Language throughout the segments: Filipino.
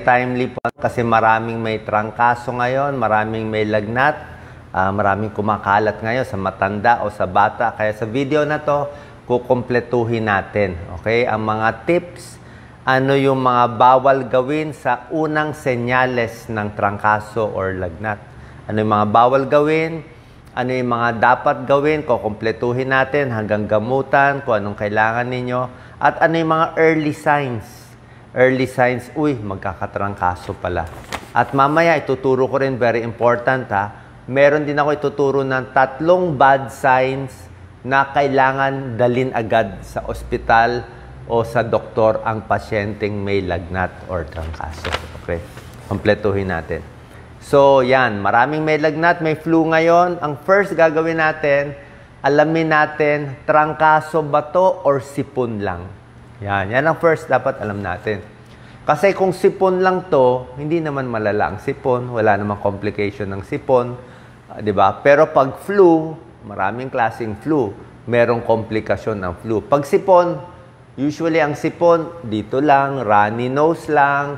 timely po kasi maraming may trangkaso ngayon, maraming may lagnat, maraming kumakalat ngayon sa matanda o sa bata. Kaya sa video na to, kukumpletuhin natin. Okay? Ang mga tips, ano yung mga bawal gawin sa unang senyales ng trangkaso or lagnat. Ano yung mga bawal gawin, ano yung mga dapat gawin, kukumpletuhin natin hanggang gamutan, kung anong kailangan ninyo, at ano yung mga early signs. Early signs, uy, magkakatrangkaso pala. At mamaya, ituturo ko rin, very important ha, meron din ako ituturo ng 3 bad signs na kailangan dalin agad sa ospital o sa doktor ang pasyenteng may lagnat or trangkaso. Okay, kompletuhin natin. So, yan, maraming may lagnat, may flu ngayon. Ang first gagawin natin, alamin natin, trangkaso ba to or sipon lang? Yan ang first dapat alam natin. Kasi kung sipon lang to, hindi naman malala ang sipon, wala namang complication ng sipon, di ba? Pero pag flu, maraming klaseng flu, merong komplikasyon ng flu. Pag sipon, usually ang sipon, dito lang, runny nose lang,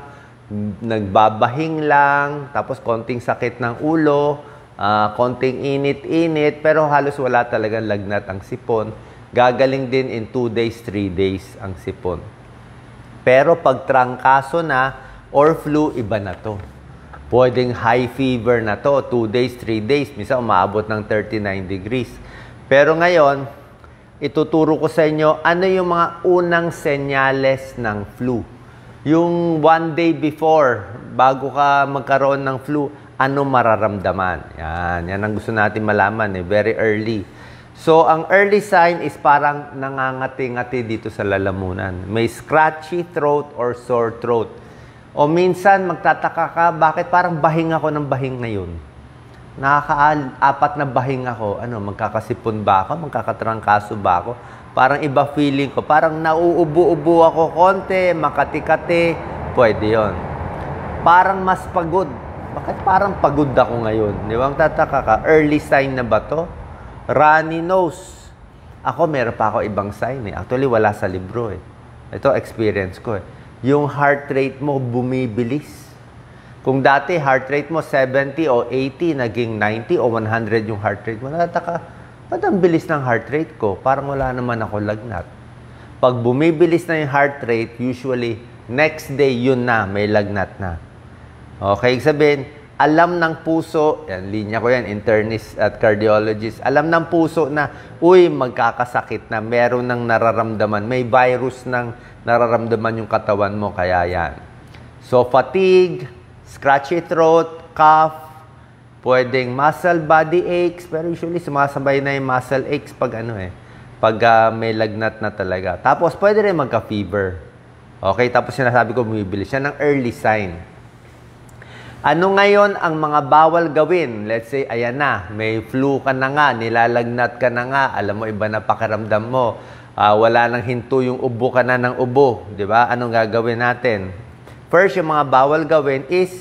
nagbabahing lang, tapos konting sakit ng ulo, konting init-init, pero halos wala talagang lagnat ang sipon. Gagaling din in 2 days, 3 days ang sipon. Pero pag trangkaso na or flu, iba na to. Pwedeng high fever na to, 2 days, 3 days, minsan umaabot ng 39 degrees. Pero ngayon, ituturo ko sa inyo ano yung mga unang senyales ng flu. Yung 1 day before, bago ka magkaroon ng flu, ano mararamdaman? Yan ang gusto natin malaman, very early. So, ang early sign is parang nangangati-ngati dito sa lalamunan. May scratchy throat or sore throat. O minsan, magtataka ka, bakit parang bahing ako ng bahing ngayon? Nakaka-4 na bahing ako. Ano, magkakasipon ba ako? Magkakatrangkaso ba ako? Parang iba feeling ko. Parang nauubo-ubo ako konti, makati-kati. Pwede yon. Parang mas pagod. Bakit parang pagod ako ngayon? Di ba? Magtataka ka, early sign na ba to? Runny nose. Ako, meron pa ako ibang sign. Actually, wala sa libro. Ito, experience ko. Yung heart rate mo bumibilis. Kung dati, heart rate mo 70 o 80, naging 90 o 100 yung heart rate mo. Natataka, ba't ang bilis ng heart rate ko? Parang wala naman ako lagnat. Pag bumibilis na yung heart rate, usually, next day, yun na, may lagnat na. Okay, sabihin, alam ng puso, yan, linya ko yan, internist at cardiologist, alam ng puso na, uy, magkakasakit na, meron ng nararamdaman, may virus ng nararamdaman yung katawan mo, kaya yan. So, fatigue, scratchy throat, cough, pwedeng muscle body aches, pero usually sumasabay na yung muscle aches pag pag may lagnat na talaga. Tapos, pwede rin magka-fever. Okay, tapos sinasabi ko, bumibilis. Yan ang early sign. Ano ngayon ang mga bawal gawin? Let's say, ayan na, may flu ka na nga, nilalagnat ka na nga, alam mo, iba na pakiramdam mo, wala nang hinto yung ubo ka na ng ubo, di ba? Anong gagawin natin? First, yung mga bawal gawin is,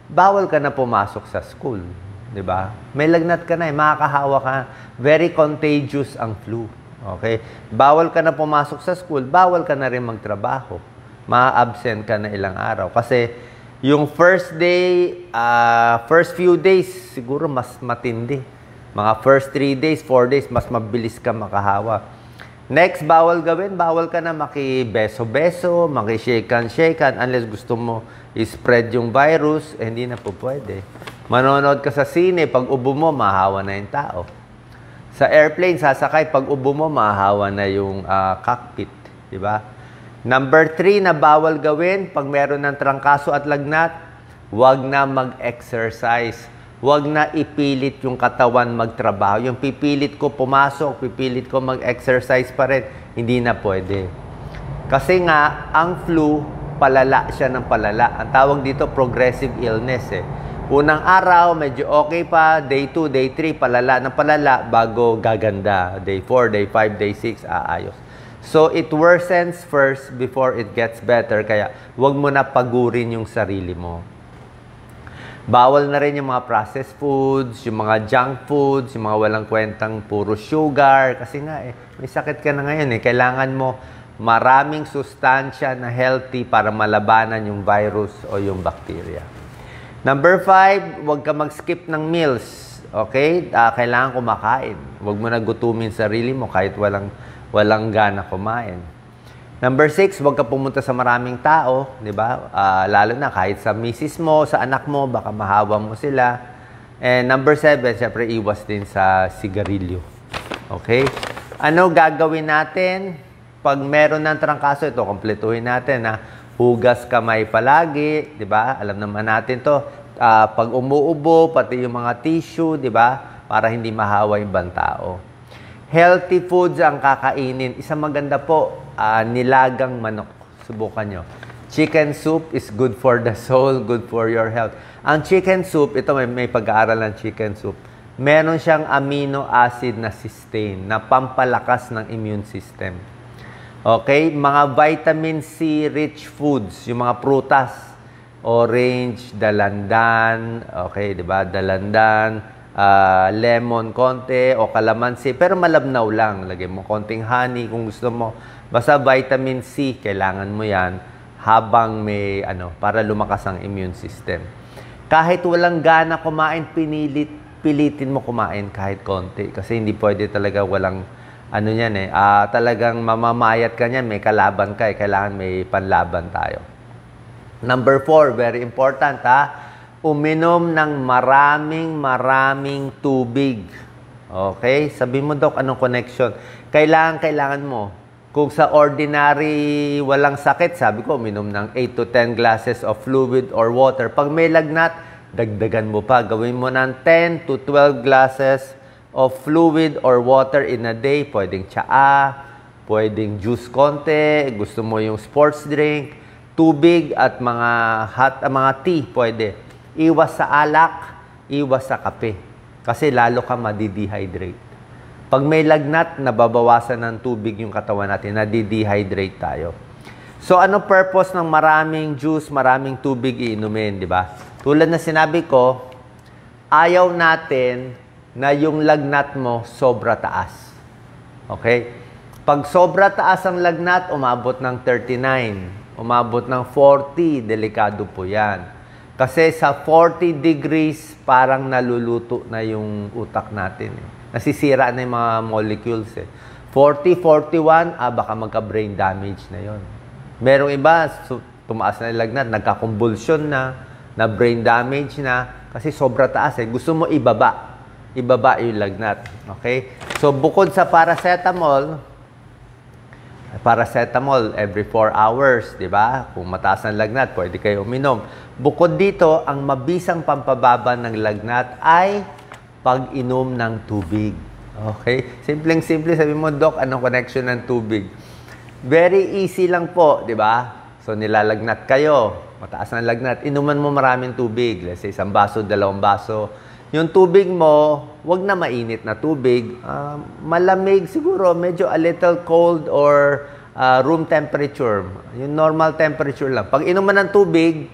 bawal ka na pumasok sa school, di ba? May lagnat ka na, makakahawa ka, very contagious ang flu, okay? Bawal ka na pumasok sa school, bawal ka na rin magtrabaho, ma-absent ka na ilang araw, kasi yung first day, first few days, siguro mas matindi. Mga first 3 days, 4 days, mas mabilis ka makahawa. Next, bawal gawin, bawal ka na makibeso-beso, makishake-shake, unless gusto mo i-spread yung virus, hindi na po pwede. Manonood ka sa sine, pag ubo mo, mahahawa na yung tao. Sa airplane, sasakay, pag ubo mo, mahahawa na yung cockpit. Diba? Number 3 na bawal gawin, pag meron ng trangkaso at lagnat, huwag na mag-exercise. Huwag na ipilit yung katawan magtrabaho. Yung pipilit ko pumasok, pipilit ko mag-exercise pa rin, hindi na pwede. Kasi nga, ang flu, palala siya ng palala. Ang tawag dito, progressive illness. Unang araw, medyo okay pa. Day 2, day 3, palala ng palala bago gaganda. Day 4, day 5, day 6, aayos. So, it worsens first before it gets better. Kaya, huwag mo na pagurin yung sarili mo. Bawal na rin yung mga processed foods, yung mga junk foods, yung mga walang kwentang puro sugar. Kasi nga, may sakit ka na ngayon. Kailangan mo maraming sustansya na healthy para malabanan yung virus o yung bacteria. Number 5, huwag ka mag-skip ng meals. Okay? Kailangan kumakain. Huwag mo na gutumin sarili mo kahit walang gana kumain. Number 6, huwag ka pumunta sa maraming tao, di ba? Lalo na kahit sa misis mo, sa anak mo, baka mahawa mo sila. And number 7, syempre iwas din sa sigarilyo. Okay? Ano gagawin natin? Pag meron ng trangkaso, ito, kompletuhin natin na hugas kamay palagi, di ba? Alam naman natin to. Pag umuubo, pati yung mga tissue, di ba? Para hindi mahawa yung ibang tao. Healthy foods ang kakainin. Isang maganda po, nilagang manok. Subukan nyo. Chicken soup is good for the soul, good for your health. Ang chicken soup, ito may pag-aaral ng chicken soup. Meron siyang amino acid na cysteine na pampalakas ng immune system. Okay? Mga vitamin C rich foods, yung mga prutas, orange, dalandan, okay, di ba? Dalandan, lemon konti o kalamansi, pero malabnaw lang. Lagay mo konting honey kung gusto mo. Basta vitamin C, kailangan mo yan habang may para lumakas ang immune system. Kahit walang gana kumain, pilitin mo kumain kahit konti. Kasi hindi pwede talaga walang talagang mamamayat ka niyan, may kalaban ka, kailangan may panlaban tayo. Number 4, very important uminom ng maraming tubig. Okay? Sabi mo, Dok, anong connection? Kailangan mo. Kung sa ordinary walang sakit, sabi ko, uminom ng 8 to 10 glasses of fluid or water. Pag may lagnat, dagdagan mo pa. Gawin mo ng 10 to 12 glasses of fluid or water in a day. Pwedeng tsaa, pwedeng juice konti, gusto mo yung sports drink, tubig at mga tea, pwede. Iwas sa alak, iwas sa kape. Kasi lalo ka madi-dehydrate. Pag may lagnat, nababawasan ng tubig yung katawan natin, nadi-dehydrate tayo. So, ano purpose ng maraming juice, maraming tubig iinumin, di ba? Tulad na sinabi ko, ayaw natin na yung lagnat mo sobra taas. Okay? Pag sobra taas ang lagnat, umabot ng 39, umabot ng 40, delikado po yan. Kasi sa 40 degrees, parang naluluto na yung utak natin. Nasisira na yung mga molecules. 40, 41, baka magka-brain damage na yon. Merong iba, tumaas na yung lagnat, nagka-convulsion na brain damage na, kasi sobra taas. Gusto mo ibaba yung lagnat. Okay? So, bukod sa paracetamol every 4 hours, di ba? Kung mataas ang lagnat, pwede kayo uminom. Bukod dito, ang mabisang pampababa ng lagnat ay pag-inom ng tubig. Okay? Simpleng-simple, sabi mo, Doc, anong connection ng tubig? Very easy lang po, di ba? So, nilalagnat kayo. Mataas ang lagnat. Inuman mo maraming tubig. Let's say, 1 baso, 2 baso. Yung tubig mo, wag na mainit na tubig. Malamig siguro, medyo a little cold or room temperature. Yung normal temperature lang. Pag inuman ng tubig,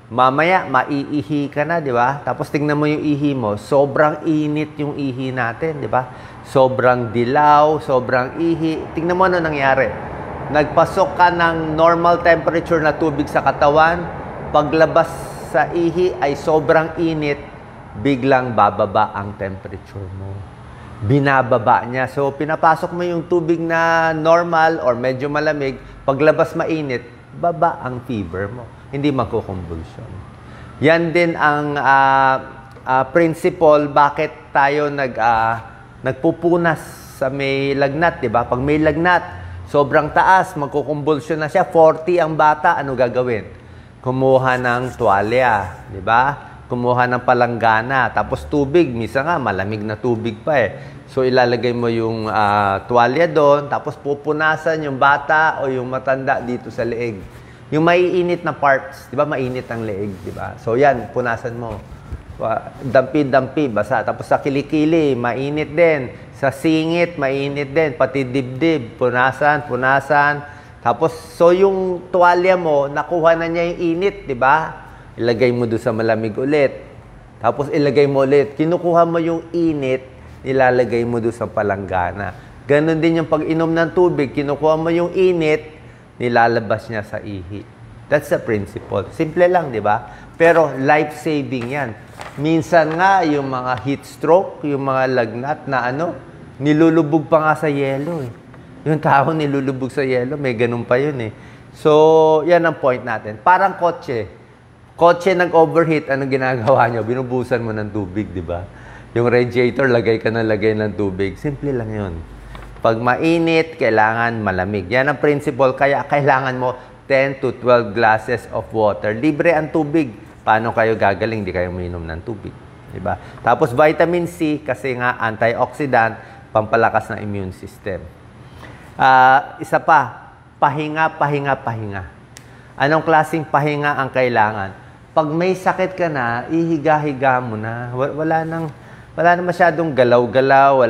mamaya, maiihi ka na, di ba? Tapos tingnan mo yung ihi mo, sobrang init yung ihi natin, di ba? Sobrang dilaw, sobrang ihi. Tingnan mo ano nangyari. Nagpasok ka ng normal temperature na tubig sa katawan, paglabas sa ihi ay sobrang init, biglang bababa ang temperature mo. Binababa niya. So, pinapasok mo yung tubig na normal or medyo malamig, paglabas mainit, baba ang fever mo. Hindi magkukumbulsyon. Yan din ang principle bakit tayo nagpupunas sa may lagnat, di ba? Pag may lagnat, sobrang taas, magkukumbulsyon na siya, 40 ang bata, ano gagawin? Kumuha ng tuwalya, di ba? Kumuha ng palanggana, tapos tubig, minsan nga malamig na tubig pa So ilalagay mo yung tuwalya doon, tapos pupunasan yung bata o yung matanda dito sa leeg. Yung maiinit na parts, di ba? Mainit ang leeg, di ba? So yan, punasan mo. Dampi-dampi, basa. Tapos sa kilikili, mainit din. Sa singit, mainit din. Pati dibdib, punasan. Tapos, so yung tuwalya mo, nakuha na niya yung init, di ba? Ilagay mo doon sa malamig ulit. Tapos ilagay mo ulit. Kinukuha mo yung init, ilalagay mo doon sa palanggana. Ganon din yung pag-inom ng tubig, kinukuha mo yung init, nilalabas niya sa ihi. That's the principle. Simple lang, di ba? Pero life-saving yan. Minsan nga, yung mga heat stroke, yung mga lagnat na nilulubog pa nga sa yelo eh. Yung tao nilulubog sa yelo, may ganun pa yun eh. So, yan ang point natin. Parang kotse. Kotse nag-overheat, anong ginagawa nyo? Binubusan mo ng tubig, di ba? Yung radiator, lagay ka ng tubig. Simple lang yun. Pag mainit, kailangan malamig. Yan ang principle. Kaya kailangan mo 10 to 12 glasses of water. Libre ang tubig. Paano kayo gagaling? Di kayo uminom ng tubig. Diba? Tapos vitamin C, kasi nga antioxidant, pampalakas ng immune system. Isa pa, pahinga. Anong klaseng pahinga ang kailangan? Pag may sakit ka na, ihiga-higa mo na. Wala na masyadong galaw-galaw,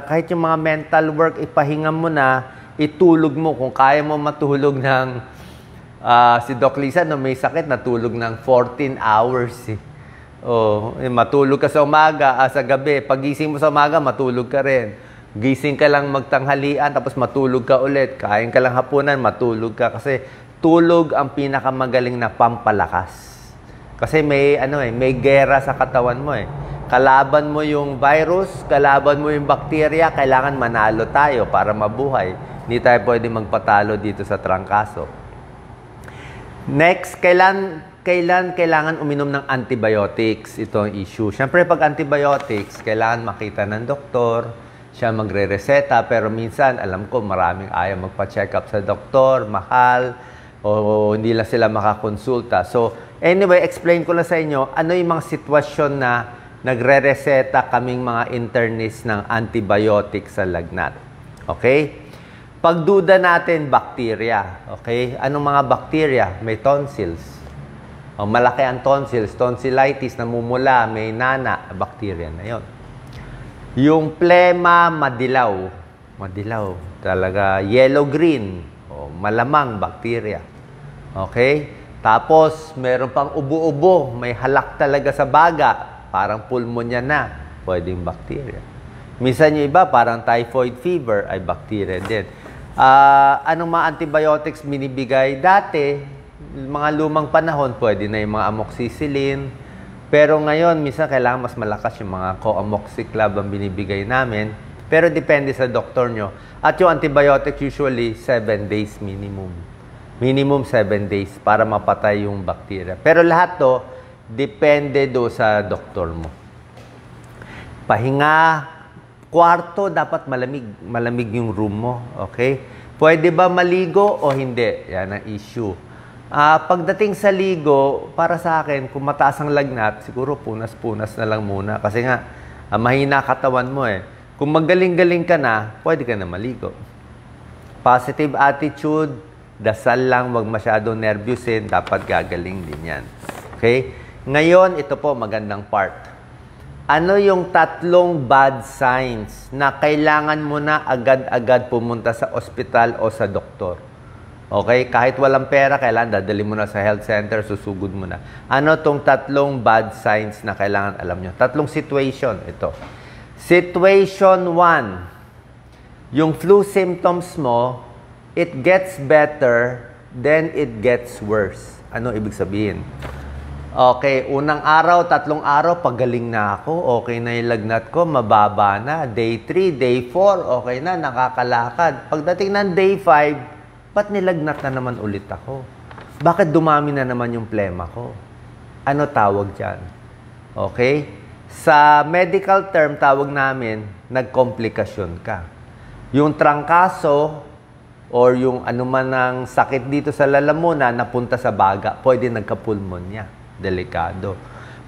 kahit yung mga mental work, ipahinga mo na, itulog mo. Kung kaya mo matulog ng, si Doc Lisa, no, may sakit, natulog ng 14 hours. Matulog ka sa umaga, sa gabi. Pagising mo sa umaga, matulog ka rin. Gising ka lang magtanghalian, tapos matulog ka ulit. Kain ka lang hapunan, matulog ka. Kasi tulog ang pinakamagaling na pampalakas. Kasi may gera sa katawan mo eh. Kalaban mo yung virus, kalaban mo yung bakterya, kailangan manalo tayo para mabuhay. Hindi tayo pwede magpatalo dito sa trangkaso. Next, kailangan uminom ng antibiotics. Ito ang issue. Siyempre, pag antibiotics, kailangan makita ng doktor, siya magre-reseta, pero minsan, alam ko, maraming ayaw magpa-check up sa doktor, mahal, o hindi lang sila makakonsulta. So, anyway, explain ko na sa inyo, ano yung mga sitwasyon na nagre-reseta kaming mga internist ng antibiotics sa lagnat. Okay? Pagduda natin, bacteria. Okay? Anong mga bacteria? May tonsils. Malaki ang tonsils. Tonsillitis, namumula, may nana. Bacteria na yon. Yung plema, madilaw. Madilaw. Talaga, yellow-green. Malamang bacteria. Okay? Tapos, meron pang ubo-ubo. May halak talaga sa baga. Parang pulmonya na. Pwedeng bacteria. Minsan yung iba, parang typhoid fever, ay bacteria din. Anong mga antibiotics binibigay? Dati, mga lumang panahon, pwede na yung mga amoxicillin. Pero ngayon, minsan kailangan mas malakas yung mga co-amoxiclav ang binibigay namin. Pero depende sa doktor nyo. At yung antibiotics usually 7 days minimum. Minimum 7 days para mapatay yung bacteria. Pero lahat to, depende do sa doktor mo. Pahinga. Kwarto, dapat malamig. Malamig yung room mo. Okay? Pwede ba maligo o hindi? Yan ang issue. Pagdating sa ligo, para sa akin, kung mataas ang lagnat, siguro punas-punas na lang muna. Kasi nga, mahina katawan mo eh. Kung magaling-galing ka na, pwede ka na maligo. Positive attitude, dasal lang, wag masyadong nervyusin, dapat gagaling din yan. Okay? Ngayon, ito po, magandang part. Ano yung 3 bad signs na kailangan mo na agad-agad pumunta sa ospital o sa doktor? Okay? Kahit walang pera, kailangan dadali mo na sa health center, susugod mo na. Ano tong 3 bad signs na kailangan alam nyo? 3 situation. Ito. Situation 1. Yung flu symptoms mo, it gets better, then it gets worse. Ano ibig sabihin? Okay, unang araw, 3 araw, pagaling na ako. Okay na yung lagnat ko, mababa na. Day 3, day 4, okay na, nakakalakad. Pagdating ng day 5, ba't nilagnat na naman ulit ako? Bakit dumami na naman yung plema ko? Ano tawag dyan? Okay? Sa medical term, tawag namin, nagkomplikasyon ka. Yung trangkaso, or yung anuman ng sakit dito sa lalamunan, napunta sa baga, pwede nagka-pulmonya. Delikado.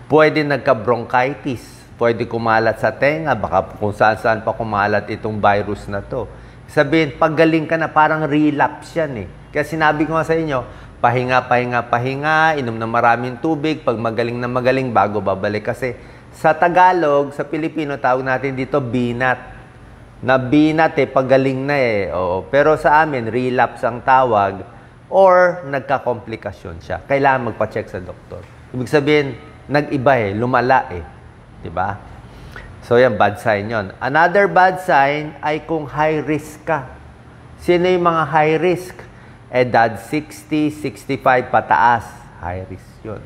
Pwede nagka-bronchitis. Pwede kumalat sa tenga. Baka kung saan-saan pa kumalat itong virus na to. Sabihin, paggaling ka na, parang relapse yan eh. Kaya sinabi ko nga sa inyo, pahinga, inom na maraming tubig, pag magaling na magaling, bago babalik. Kasi sa Tagalog, sa Pilipino, tawag natin dito binat. Na binat eh, pagaling na eh. Oo. Pero sa amin, relapse ang tawag or nagka-komplikasyon siya. Kailangan magpa-check sa doktor. Ibig sabihin, nag-iba eh, lumala eh. Diba? So, yan, bad sign yon. Another bad sign ay kung high risk ka. Sino yung mga high risk? Edad 60, 65 pataas. High risk yun.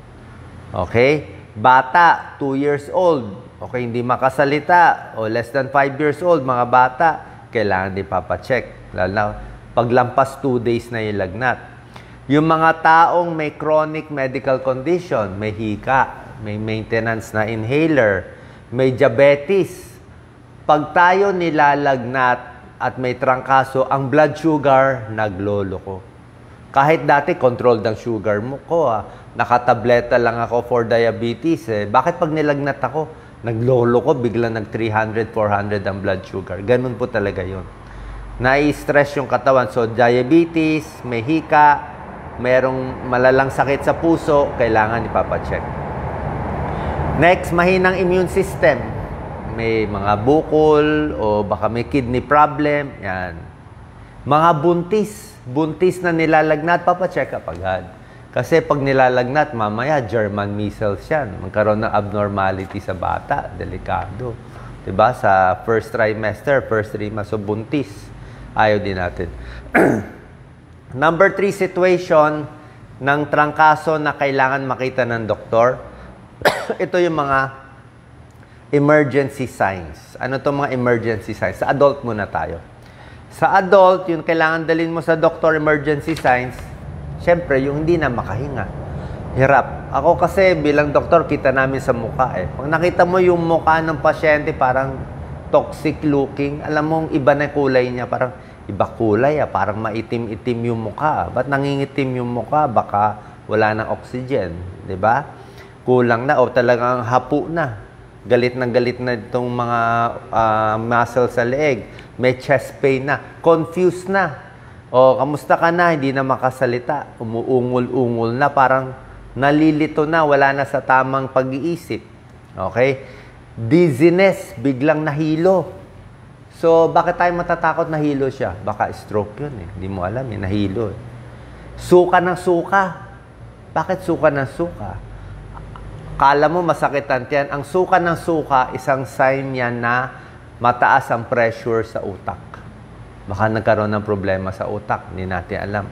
Okay? Bata, 2 years old. Okay, hindi makasalita. O less than 5 years old, mga bata, kailangan din papacheck. Lalo na, paglampas 2 days na yung lagnat. Yung mga taong may chronic medical condition, may hika, may maintenance na inhaler, may diabetes. Pag tayo nilalagnat at may trangkaso, ang blood sugar nagloloko. Kahit dati, controlled ang sugar mo ko. Nakatableta lang ako for diabetes. Bakit pag nilagnat ako, nagloloko, biglang nag 300, 400 ang blood sugar. Ganun po talaga yun. Nai-stress yung katawan. So, diabetes, may hika, mayroong malalang sakit sa puso, kailangan ipapacheck. Next, mahinang immune system. May mga bukol o baka may kidney problem. Yan. Mga buntis na nilalagnat, papacheck up agad. Kasi pag nilalagnat, mamaya German measles yan. Magkaroon ng abnormality sa bata. Delikado. Diba? Sa first trimester, first 3 months. So, buntis. Ayaw din natin. Number 3 situation ng trangkaso na kailangan makita ng doktor. Ito yung mga emergency signs. Ano itong mga emergency signs? Sa adult muna tayo. Sa adult, yung kailangan dalhin mo sa doktor emergency signs, syempre, yung hindi na makahinga. Hirap. Ako kasi bilang doktor, kita namin sa mukha eh. Pag nakita mo yung mukha ng pasyente, parang toxic looking, alam mo, iba na kulay niya, parang iba kulay, parang maitim-itim yung mukha. Ba't nangingitim yung mukha? Baka wala ng oxygen, di ba? Kulang na o talagang hapo na. Galit na itong mga muscle sa leeg. May chest pain na. Confused na. O, kamusta ka na? Hindi na makasalita. Umuungol-ungol na. Parang nalilito na. Wala na sa tamang pag-iisip. Okay? Dizziness. Biglang nahilo. So, bakit tayo matatakot nahilo siya? Baka stroke yun eh. Hindi mo alam eh. Nahilo eh. Suka ng suka. Bakit suka ng suka? Kala mo masakit ang tiyan. Ang suka ng suka, isang sign yan na mataas ang pressure sa utak. Baka nagkaroon ng problema sa utak. Hindi natin alam.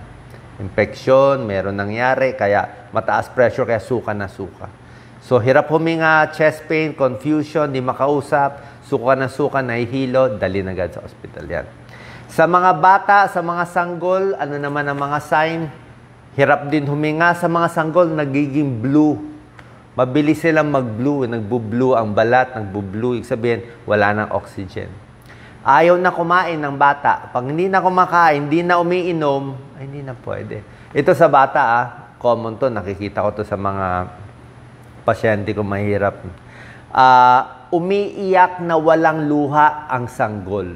Infection, meron nangyari, kaya mataas pressure, kaya suka na suka. So, hirap huminga, chest pain, confusion, di makausap, suka, nahihilo, dali na agad sa ospital yan. Sa mga bata, sa mga sanggol, ano naman ang mga sign? Hirap din huminga. Sa mga sanggol, nagiging blue. Mabilis silang mag-blue. Nagbu-blue ang balat, nagbu-blue. Ibig sabihin, wala ng oxygen. Ayaw na kumain ng bata. Pag hindi na kumakain, hindi na umiinom, ay hindi na pwede. Ito sa bata, common to. Nakikita ko to sa mga pasyente ko mahirap. Umiiyak na walang luha ang sanggol.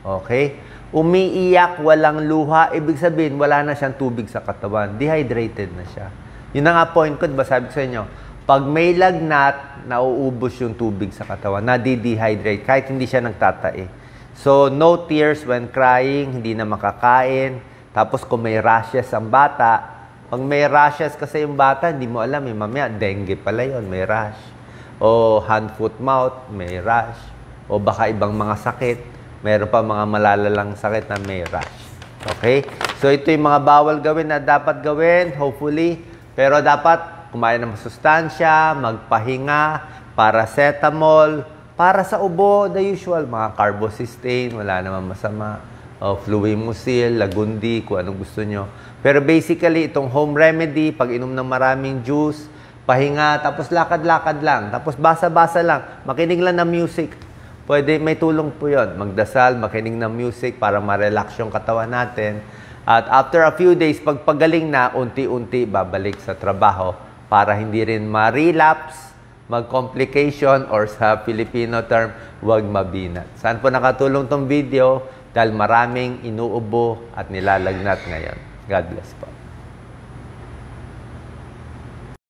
Okay? Umiiyak, walang luha, ibig sabihin, wala na siyang tubig sa katawan. Dehydrated na siya. Yun na nga point ko, diba sabi ko sa inyo, pag may lagnat, nauubos yung tubig sa katawan, nadi-dehydrate, kahit hindi siya nagtatae. So, no tears when crying, hindi na makakain. Tapos, kung may rashes ang bata, pag may rashes kasi yung bata, hindi mo alam, mamaya, dengue pala yun, may rash. O hand, foot, mouth, may rash. O baka ibang mga sakit, meron pa mga malalalang sakit na may rash. Okay? So, ito yung mga bawal gawin na dapat gawin, hopefully. Pero dapat kumain ng masustansya, magpahinga, paracetamol, para sa ubo, the usual, mga carbocysteine, wala naman masama, fluimucil, lagundi, kung anong gusto nyo. Pero basically, itong home remedy, pag inom ng maraming juice, pahinga, tapos lakad-lakad lang, tapos basa-basa lang, makinig lang ng music. Pwede, may tulong po yun. Magdasal, makinig ng music para ma-relax yung katawan natin. At after a few days, pag pagaling na, unti-unti babalik sa trabaho para hindi rin ma-relapse, mag-complication, or sa Filipino term, huwag mabinat. Saan po nakatulong tong video? Dahil maraming inuubo at nilalagnat ngayon. God bless po.